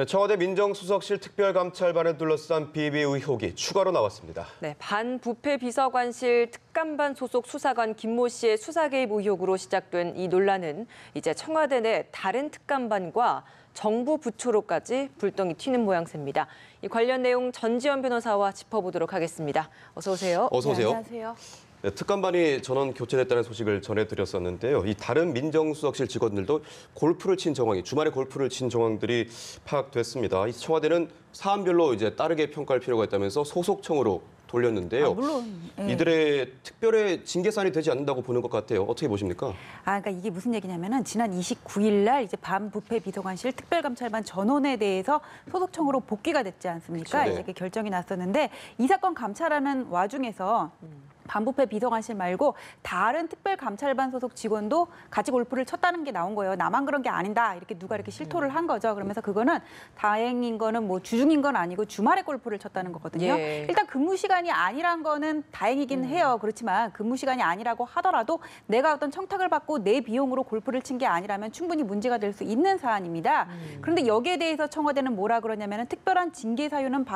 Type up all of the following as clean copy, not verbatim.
청와대 민정수석실 특별감찰반을 둘러싼 비비 의혹이 추가로 나왔습니다. 네, 반부패 비서관실 특감반 소속 수사관 김모 씨의 수사 개입 의혹으로 시작된 이 논란은 이제 청와대 내 다른 특감반과 정부 부처로까지 불똥이 튀는 모양새입니다. 이 관련 내용 전지현 변호사와 짚어보도록 하겠습니다. 어서 오세요. 어서 오세요. 네, 안녕하세요. 네, 특감반이 전원 교체됐다는 소식을 전해드렸었는데요. 이 다른 민정수석실 직원들도 골프를 친 정황이 주말에 골프를 친 정황들이 파악됐습니다. 이 청와대는 사안별로 이제 따르게 평가할 필요가 있다면서 소속청으로 돌렸는데요. 물론. 이들의 특별의 징계 사안이 되지 않는다고 보는 것 같아요. 어떻게 보십니까? 그러니까 이게 무슨 얘기냐면은 지난 29일 날 이제 반부패 비서관실 특별감찰반 전원에 대해서 소속청으로 복귀가 됐지 않습니까? 그렇죠. 네. 이제 결정이 났었는데 이 사건 감찰하는 와중에서 반부패 비서관실 말고 다른 특별감찰반 소속 직원도 같이 골프를 쳤다는 게 나온 거예요. 나만 그런 게 아니다. 이렇게 누가 이렇게 실토를 한 거죠. 그러면서 그거는 다행인 거는 뭐 주중인 건 아니고 주말에 골프를 쳤다는 거거든요. 예. 일단 근무 시간이 아니란 거는 다행이긴 해요. 그렇지만 근무 시간이 아니라고 하더라도 내가 어떤 청탁을 받고 내 비용으로 골프를 친 게 아니라면 충분히 문제가 될 수 있는 사안입니다. 그런데 여기에 대해서 청와대는 뭐라 그러냐면은 특별한 징계 사유는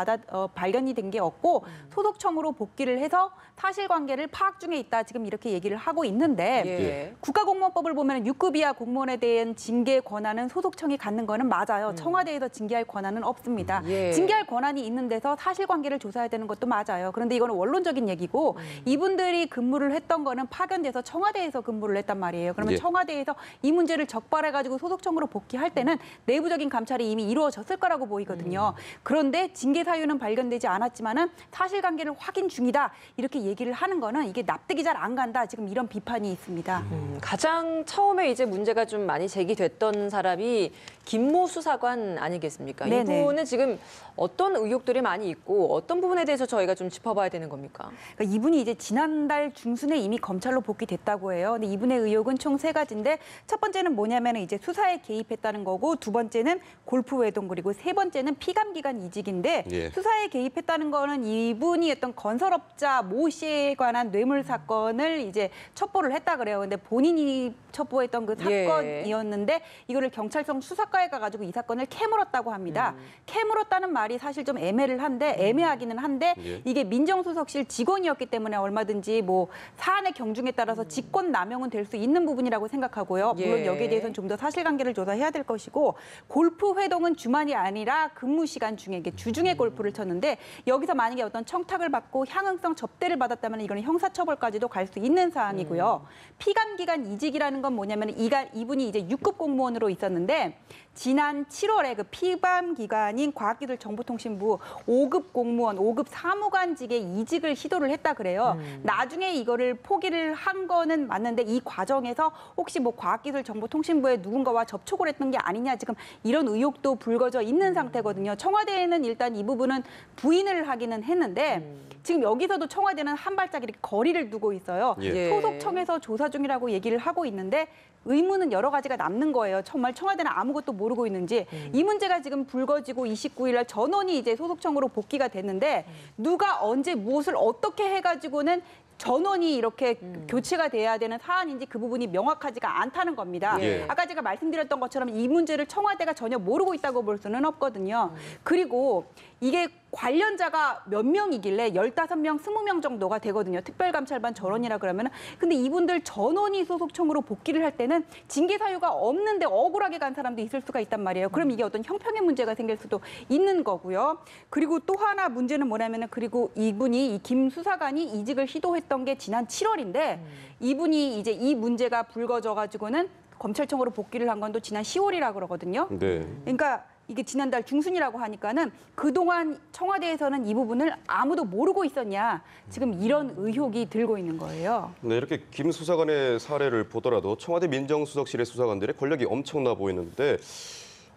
발견이 된 게 없고 소속청으로 복귀를 해서 사실관계를 파악 중에 있다. 지금 이렇게 얘기를 하고 있는데 예. 국가공무원법을 보면 6급 이하 공무원에 대한 징계 권한은 소속청이 갖는 거는 맞아요. 청와대에서 징계할 권한은 없습니다. 예. 징계할 권한이 있는 데서 사실관계를 조사해야 되는 것도 맞아요. 그런데 이거는 원론적인 얘기고 이분들이 근무를 했던 거는 파견돼서 청와대에서 근무를 했단 말이에요. 그러면 예. 청와대에서 이 문제를 적발해가지고 소속청으로 복귀할 때는 내부적인 감찰이 이미 이루어졌을 거라고 보이거든요. 그런데 징계 사유는 발견되지 않았지만은 사실관계를 확인 중이다. 이렇게 얘기를 하는 거는 이게 납득이 잘 안 간다. 지금 이런 비판이 있습니다. 가장 처음에 이제 문제가 좀 많이 제기됐던 사람이 김모 수사관 아니겠습니까? 네네. 이분은 지금 어떤 의혹들이 많이 있고 어떤 부분에 대해서 저희가 좀 짚어봐야 되는 겁니까? 그러니까 이분이 이제 지난달 중순에 이미 검찰로 복귀됐다고 해요. 근데 이분의 의혹은 총 세 가지인데 첫 번째는 뭐냐면 이제 수사에 개입했다는 거고 두 번째는 골프 외동 그리고 세 번째는 피감기관 이직인데 예. 수사에 개입했다는 거는 이분이 어떤 건설업자 모 씨에 관한 뇌물 사건을 이제 첩보를 했다 그래요. 근데 본인이 첩보했던 그 사건이었는데 이거를 경찰청 수사과에 가가지고 이 사건을 캐물었다고 합니다. 캐물었다는 말이 사실 좀 애매하기는 한데 예. 이게 민정수석실 직원이었기 때문에 얼마든지 뭐 사안의 경중에 따라서 직권 남용은 될 수 있는 부분이라고 생각하고요. 물론 예. 여기에 대해서는 좀 더 사실관계를 조사해야 될 것이고 골프 회동은 주말이 아니라 근무 시간 중에 이게 주중에 골프를 쳤는데 여기서 만약에 어떤 청탁을 받고 향응성 접대를 받았다면 이거는 형사처벌까지도 갈 수 있는 사안이고요. 피감기관 이직이라는 건 뭐냐면 이분이 이제 6급 공무원으로 있었는데 지난 7월에 그 피감기관인 과학기술정보통신부 5급 공무원, 5급 사무관직에 이직을 시도를 했다 그래요. 나중에 이거를 포기를 한 거는 맞는데 이 과정에서 혹시 뭐 과학기술정보통신부에 누군가와 접촉을 했던 게 아니냐 지금 이런 의혹도 불거져 있는 상태거든요. 청와대에는 일단 이 부분은 부인을 하기는 했는데 지금 여기서도 청와대는 한 발짝 이렇게 거리를 두고 있어요. 예. 소속청에서 조사 중이라고 얘기를 하고 있는데 의문은 여러 가지가 남는 거예요. 정말 청와대는 아무것도 모르고 있는지. 이 문제가 지금 불거지고 29일 날 전원이 이제 소속청으로 복귀가 됐는데 누가 언제 무엇을 어떻게 해가지고는 전원이 이렇게 교체가 돼야 되는 사안인지 그 부분이 명확하지가 않다는 겁니다. 예. 아까 제가 말씀드렸던 것처럼 이 문제를 청와대가 전혀 모르고 있다고 볼 수는 없거든요. 그리고 이게 관련자가 몇 명이길래 15명, 20명 정도가 되거든요. 특별감찰반 전원이라 그러면. 근데 이분들 전원이 소속청으로 복귀를 할 때는 징계 사유가 없는데 억울하게 간 사람도 있을 수가 있단 말이에요. 그럼 이게 어떤 형평의 문제가 생길 수도 있는 거고요. 그리고 또 하나 문제는 뭐냐면은 그리고 이분이 이 김 수사관이 이직을 시도했던 게 지난 7월인데 이분이 이제 이 문제가 불거져 가지고는 검찰청으로 복귀를 한 건 또 지난 10월이라 그러거든요. 네. 그러니까 이게 지난달 중순이라고 하니까는 그동안 청와대에서는 이 부분을 아무도 모르고 있었냐. 지금 이런 의혹이 들고 있는 거예요. 네, 이렇게 김 수사관의 사례를 보더라도 청와대 민정수석실의 수사관들의 권력이 엄청나 보이는데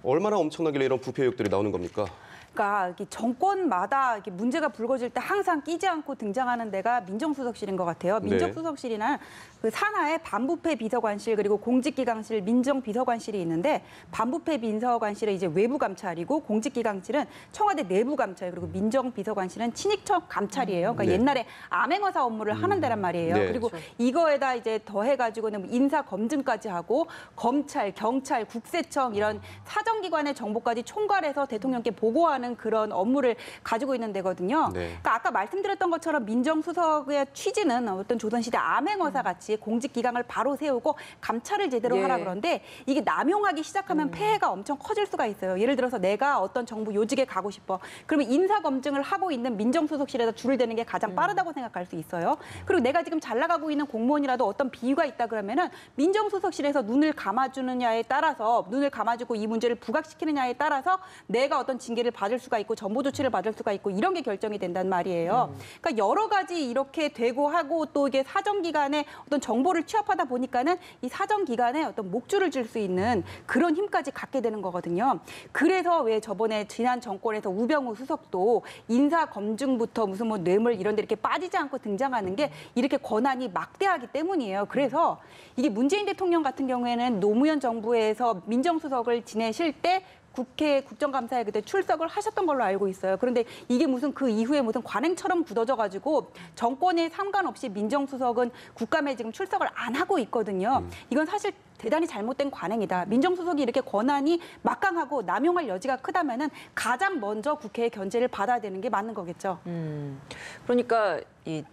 얼마나 엄청나길래 이런 부패 의혹들이 나오는 겁니까? 그러니까 이렇게 정권마다 이렇게 문제가 불거질 때 항상 끼지 않고 등장하는 데가 민정수석실인 것 같아요. 민정수석실이나 그 산하에 반부패 비서관실 그리고 공직기강실, 민정비서관실이 있는데 반부패 비서관실은 이제 외부 감찰이고 공직기강실은 청와대 내부 감찰 그리고 민정비서관실은 친익청 감찰이에요. 그러니까 네. 옛날에 암행어사 업무를 하는 데란 말이에요. 네. 그리고 이거에다 이제 더해가지고는 인사 검증까지 하고 검찰, 경찰, 국세청 이런 사정기관의 정보까지 총괄해서 대통령께 보고하는 그런 업무를 가지고 있는 데거든요. 네. 그러니까 아까 말씀드렸던 것처럼 민정수석의 취지는 어떤 조선시대 암행어사 같이 공직기강을 바로 세우고 감찰을 제대로 예. 하라 그런데 이게 남용하기 시작하면 폐해가 엄청 커질 수가 있어요. 예를 들어서 내가 어떤 정부 요직에 가고 싶어. 그러면 인사검증을 하고 있는 민정수석실에다 줄을 대는 게 가장 빠르다고 생각할 수 있어요. 그리고 내가 지금 잘 나가고 있는 공무원이라도 어떤 비위가 있다 그러면은 민정수석실에서 눈을 감아주느냐에 따라서 눈을 감아주고 이 문제를 부각시키느냐에 따라서 내가 어떤 징계를 받을 수가 있고 전보 조치를 받을 수가 있고 이런 게 결정이 된단 말이에요. 그러니까 여러 가지 이렇게 되고 하고 또 이게 사정기관에 어떤 정보를 취합하다 보니까는 이 사정기관에 어떤 목줄을 줄 수 있는 그런 힘까지 갖게 되는 거거든요. 그래서 왜 저번에 지난 정권에서 우병우 수석도 인사 검증부터 무슨 뭐 뇌물 이런 데 이렇게 빠지지 않고 등장하는 게 이렇게 권한이 막대하기 때문이에요. 그래서 이게 문재인 대통령 같은 경우에는 노무현 정부에서 민정수석을 지내실 때 국회 국정감사에 그때 출석을 하셨던 걸로 알고 있어요. 그런데 이게 무슨 그 이후에 무슨 관행처럼 굳어져가지고 정권에 상관없이 민정수석은 국감에 지금 출석을 안 하고 있거든요. 이건 사실 대단히 잘못된 관행이다. 민정수석이 이렇게 권한이 막강하고 남용할 여지가 크다면은 가장 먼저 국회의 견제를 받아야 되는 게 맞는 거겠죠. 그러니까 이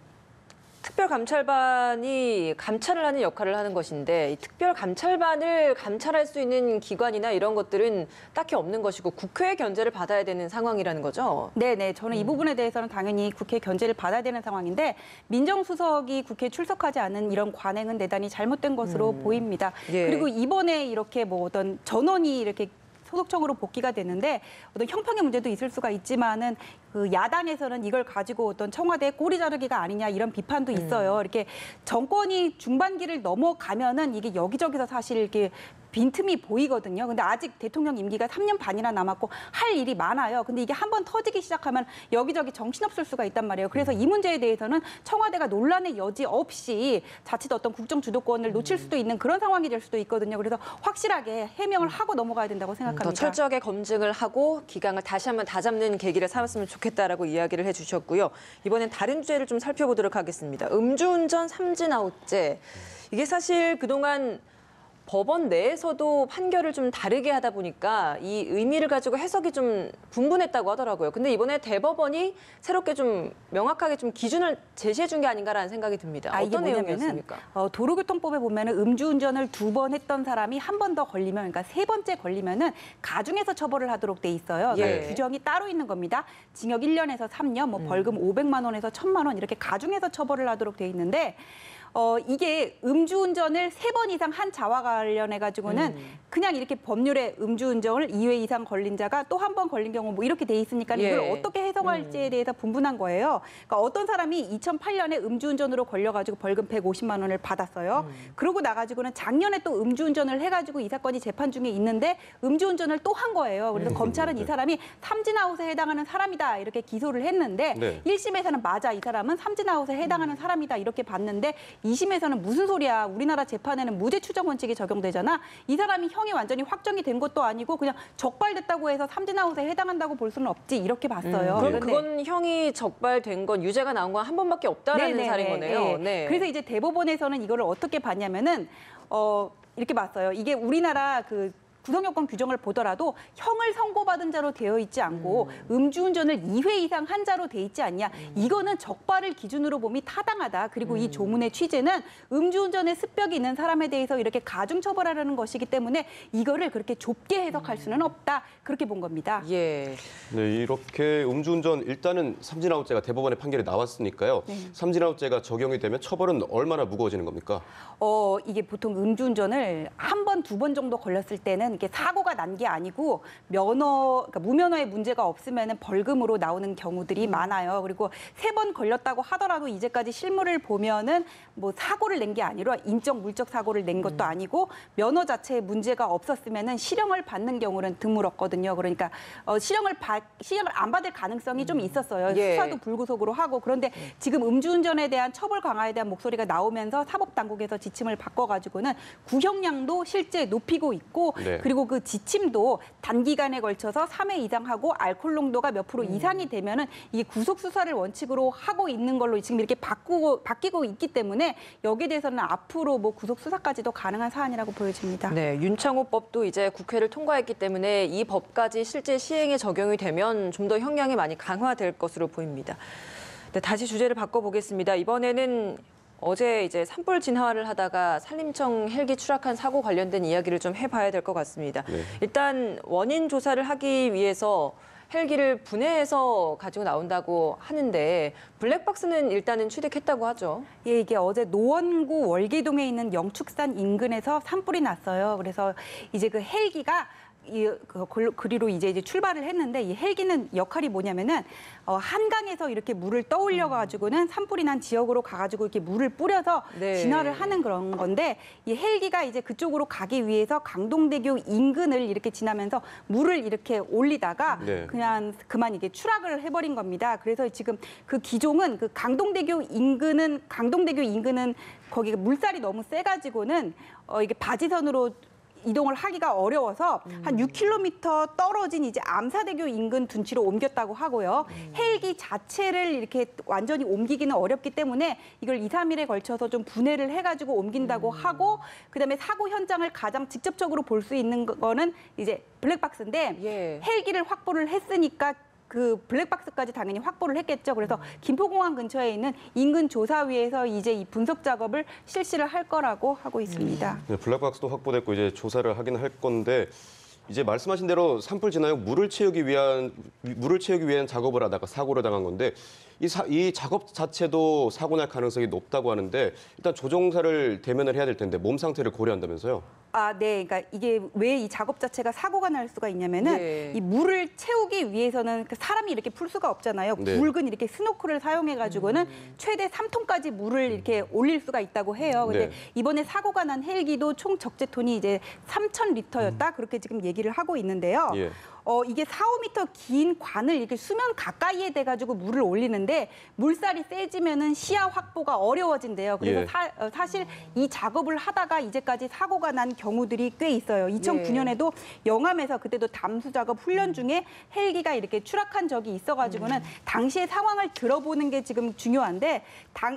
특별감찰반이 감찰을 하는 역할을 하는 것인데 이 특별감찰반을 감찰할 수 있는 기관이나 이런 것들은 딱히 없는 것이고 국회의 견제를 받아야 되는 상황이라는 거죠. 네네. 저는 이 부분에 대해서는 당연히 국회 견제를 받아야 되는 상황인데 민정수석이 국회에 출석하지 않은 이런 관행은 대단히 잘못된 것으로 보입니다. 예. 그리고 이번에 이렇게 뭐 어떤 전원이 이렇게 소속청으로 복귀가 되는데 어떤 형평의 문제도 있을 수가 있지만은 그 야당에서는 이걸 가지고 어떤 청와대 꼬리 자르기가 아니냐 이런 비판도 있어요. 이렇게 정권이 중반기를 넘어가면은 이게 여기저기서 사실 이렇게 빈틈이 보이거든요. 근데 아직 대통령 임기가 3년 반이나 남았고 할 일이 많아요. 근데 이게 한번 터지기 시작하면 여기저기 정신없을 수가 있단 말이에요. 그래서 이 문제에 대해서는 청와대가 논란의 여지 없이 자칫 어떤 국정 주도권을 놓칠 수도 있는 그런 상황이 될 수도 있거든요. 그래서 확실하게 해명을 하고 넘어가야 된다고 생각합니다. 더 철저하게 검증을 하고 기강을 다시 한번 다잡는 계기를 삼았으면 좋겠다라고 이야기를 해주셨고요. 이번엔 다른 주제를 좀 살펴보도록 하겠습니다. 음주운전 삼진아웃죄. 이게 사실 그동안 법원 내에서도 판결을 좀 다르게 하다 보니까 이 의미를 가지고 해석이 좀 분분했다고 하더라고요. 근데 이번에 대법원이 새롭게 좀 명확하게 좀 기준을 제시해 준 게 아닌가라는 생각이 듭니다. 이게 어떤 내용이었습니까? 도로교통법에 보면은 음주운전을 2번 했던 사람이 한 번 더 걸리면, 그러니까 3번째 걸리면은 가중해서 처벌을 하도록 돼 있어요. 그러니까 예. 규정이 따로 있는 겁니다. 징역 1년에서 3년, 뭐 벌금 500만 원에서 1000만 원 이렇게 가중해서 처벌을 하도록 돼 있는데. 이게 음주운전을 3번 이상 한 자와 관련해 가지고는 그냥 이렇게 법률에 음주운전을 2회 이상 걸린 자가 또 한 번 걸린 경우 뭐 이렇게 돼 있으니까 이걸 예. 어떻게 해석할지에 대해서 분분한 거예요. 그러니까 어떤 사람이 2008년에 음주운전으로 걸려가지고 벌금 150만 원을 받았어요. 그러고 나가지고는 작년에 또 음주운전을 해가지고 이 사건이 재판 중에 있는데 음주운전을 또 한 거예요. 그래서 검찰은 이 사람이 삼진아웃에 해당하는 사람이다 이렇게 기소를 했는데 네. 1심에서는 맞아 이 사람은 삼진아웃에 해당하는 사람이다 이렇게 봤는데 2심에서는 무슨 소리야. 우리나라 재판에는 무죄 추정 원칙이 적용되잖아. 이 사람이 형이 완전히 확정이 된 것도 아니고 그냥 적발됐다고 해서 삼진아웃에 해당한다고 볼 수는 없지 이렇게 봤어요. 그럼 그런데 그건 형이 적발된 건 유죄가 나온 건 한 번밖에 없다라는 네네네. 사례인 거네요. 네. 네. 그래서 이제 대법원에서는 이거를 어떻게 봤냐면은 이렇게 봤어요. 이게 우리나라 그 구성요건 규정을 보더라도 형을 선고받은 자로 되어 있지 않고 음주운전을 2회 이상 한 자로 돼 있지 않냐. 이거는 적발을 기준으로 봄이 타당하다. 그리고 이 조문의 취지는 음주운전에 습벽이 있는 사람에 대해서 이렇게 가중처벌하라는 것이기 때문에 이거를 그렇게 좁게 해석할 수는 없다. 그렇게 본 겁니다. 예. 네, 이렇게 음주운전 일단은 삼진아웃죄가 대법원의 판결이 나왔으니까요. 삼진아웃죄가 적용이 되면 처벌은 얼마나 무거워지는 겁니까? 이게 보통 음주운전을 한 번, 2번 정도 걸렸을 때는 이렇게 사고가 난 게 아니고 그러니까 무면허에 문제가 없으면 벌금으로 나오는 경우들이 많아요. 그리고 3번 걸렸다고 하더라도 이제까지 실물을 보면은 뭐 사고를 낸 게 아니라 인적 물적 사고를 낸 것도 아니고 면허 자체에 문제가 없었으면은 실형을 받는 경우는 드물었거든요. 그러니까 실형을 안 받을 가능성이 좀 있었어요. 예. 수사도 불구속으로 하고. 그런데 지금 음주운전에 대한 처벌 강화에 대한 목소리가 나오면서 사법당국에서 지침을 바꿔가지고는 구형량도 실제 높이고 있고 네. 그리고 그 지침도 단기간에 걸쳐서 3회 이상 하고 알코올 농도가 몇 프로 이상이 되면은 이게 구속 수사를 원칙으로 하고 있는 걸로 지금 이렇게 바뀌고 있기 때문에 여기에 대해서는 앞으로 뭐 구속 수사까지도 가능한 사안이라고 보여집니다. 네, 윤창호법도 이제 국회를 통과했기 때문에 이 법까지 실제 시행에 적용이 되면 좀 더 형량이 많이 강화될 것으로 보입니다. 네, 다시 주제를 바꿔보겠습니다. 이번에는 어제 이제 산불 진화를 하다가 산림청 헬기 추락한 사고 관련된 이야기를 좀 해봐야 될 것 같습니다. 네. 일단 원인 조사를 하기 위해서 헬기를 분해해서 가지고 나온다고 하는데 블랙박스는 일단은 취득했다고 하죠. 예, 이게 어제 노원구 월계동에 있는 영축산 인근에서 산불이 났어요. 그래서 이제 그 헬기가 그리로 이제 출발을 했는데 이 헬기는 역할이 뭐냐면은 한강에서 이렇게 물을 떠올려 가지고는 산불이 난 지역으로 가가지고 이렇게 물을 뿌려서 네. 진화를 하는 그런 건데 이 헬기가 이제 그쪽으로 가기 위해서 강동대교 인근을 이렇게 지나면서 물을 이렇게 올리다가 네. 그만 이게 추락을 해버린 겁니다. 그래서 지금 그 기종은 그 강동대교 인근은 거기 물살이 너무 세가지고는 이게 바지선으로 이동을 하기가 어려워서 한 6km 떨어진 이제 암사대교 인근 둔치로 옮겼다고 하고요. 헬기 자체를 이렇게 완전히 옮기기는 어렵기 때문에 이걸 2, 3일에 걸쳐서 좀 분해를 해가지고 옮긴다고 하고 그다음에 사고 현장을 가장 직접적으로 볼 수 있는 거는 이제 블랙박스인데 예. 헬기를 확보를 했으니까 그 블랙박스까지 당연히 확보를 했겠죠. 그래서 김포공항 근처에 있는 인근 조사위에서 이제 이 분석 작업을 실시를 할 거라고 하고 있습니다. 네, 블랙박스도 확보됐고 이제 조사를 하긴 할 건데 이제 말씀하신 대로 산불 진화역 물을 채우기 위한 작업을 하다가 사고를 당한 건데 이 작업 자체도 사고 날 가능성이 높다고 하는데 일단 조종사를 대면을 해야 될 텐데 몸 상태를 고려한다면서요? 네. 그러니까 이게 왜 이 작업 자체가 사고가 날 수가 있냐면은 네. 이 물을 채우기 위해서는 사람이 이렇게 풀 수가 없잖아요. 네. 굵은 이렇게 스노클을 사용해가지고는 최대 3톤까지 물을 이렇게 올릴 수가 있다고 해요. 근데 네. 이번에 사고가 난 헬기도 총 적재톤이 이제 3,000리터였다. 그렇게 지금 얘기를 하고 있는데요. 예. 이게 4, 5m 긴 관을 이렇게 수면 가까이에 대가지고 물을 올리는데 물살이 세지면은 시야 확보가 어려워진대요. 그래서 예. 사실 이 작업을 하다가 이제까지 사고가 난 경우들이 꽤 있어요. 2009년에도 영암에서 그때도 담수 작업 훈련 중에 헬기가 이렇게 추락한 적이 있어가지고는 당시의 상황을 들어보는 게 지금 중요한데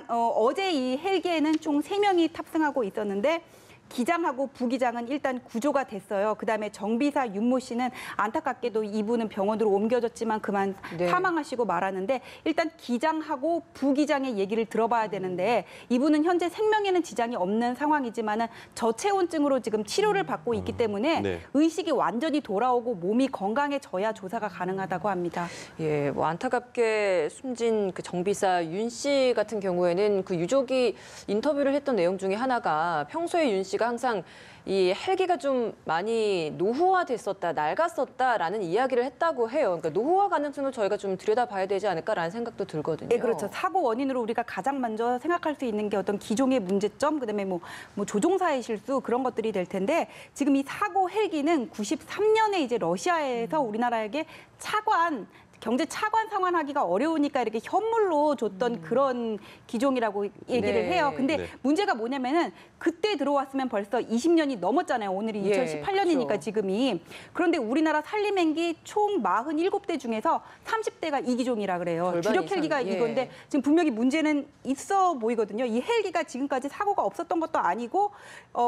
어제 이 헬기에는 총 3명이 탑승하고 있었는데 기장하고 부기장은 일단 구조가 됐어요. 그다음에 정비사 윤모 씨는 안타깝게도 이분은 병원으로 옮겨졌지만 그만 네. 사망하시고 말았는데 일단 기장하고 부기장의 얘기를 들어봐야 되는데 이분은 현재 생명에는 지장이 없는 상황이지만은 저체온증으로 지금 치료를 받고 있기 때문에 네. 의식이 완전히 돌아오고 몸이 건강해져야 조사가 가능하다고 합니다. 예, 뭐 안타깝게 숨진 그 정비사 윤 씨 같은 경우에는 그 유족이 인터뷰를 했던 내용 중에 하나가 평소에 윤 씨가 항상 이 헬기가 좀 많이 노후화됐었다, 낡았었다라는 이야기를 했다고 해요. 그러니까 노후화 가능성을 저희가 좀 들여다봐야 되지 않을까라는 생각도 들거든요. 네, 그렇죠. 사고 원인으로 우리가 가장 먼저 생각할 수 있는 게 어떤 기종의 문제점, 그다음에 뭐 조종사의 실수 그런 것들이 될 텐데 지금 이 사고 헬기는 93년에 이제 러시아에서 우리나라에게 경제 차관 상환하기가 어려우니까 이렇게 현물로 줬던 그런 기종이라고 얘기를 네. 해요. 근데 네. 문제가 뭐냐면은 그때 들어왔으면 벌써 20년이 넘었잖아요. 오늘이 예, 2018년이니까 그렇죠. 지금이. 그런데 우리나라 산림행기 총 47대 중에서 30대가 이 기종이라 그래요. 절반 주력 이상, 헬기가 예. 이건데 지금 분명히 문제는 있어 보이거든요. 이 헬기가 지금까지 사고가 없었던 것도 아니고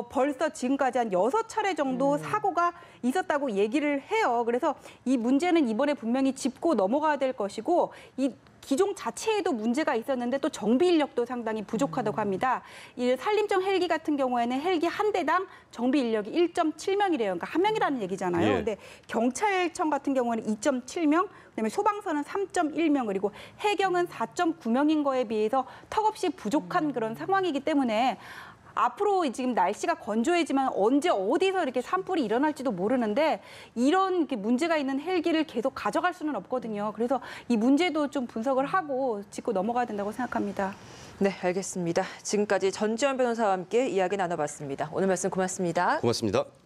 벌써 지금까지 한 6차례 정도 사고가 있었다고 얘기를 해요. 그래서 이 문제는 이번에 분명히 짚고 넘어가야 될 것이고 이 기종 자체에도 문제가 있었는데 또 정비 인력도 상당히 부족하다고 합니다. 이 산림청 헬기 같은 경우에는 헬기 한 대당 정비 인력이 1.7명이래요. 그러니까 한 명이라는 얘기잖아요. 예. 근데 경찰청 같은 경우에는 2.7명, 그다음에 소방서는 3.1명, 그리고 해경은 4.9명인 거에 비해서 턱없이 부족한 그런 상황이기 때문에 앞으로 지금 날씨가 건조해지만 언제 어디서 이렇게 산불이 일어날지도 모르는데 이런 이렇게 문제가 있는 헬기를 계속 가져갈 수는 없거든요. 그래서 이 문제도 좀 분석을 하고 짚고 넘어가야 된다고 생각합니다. 네, 알겠습니다. 지금까지 전지현 변호사와 함께 이야기 나눠봤습니다. 오늘 말씀 고맙습니다. 고맙습니다.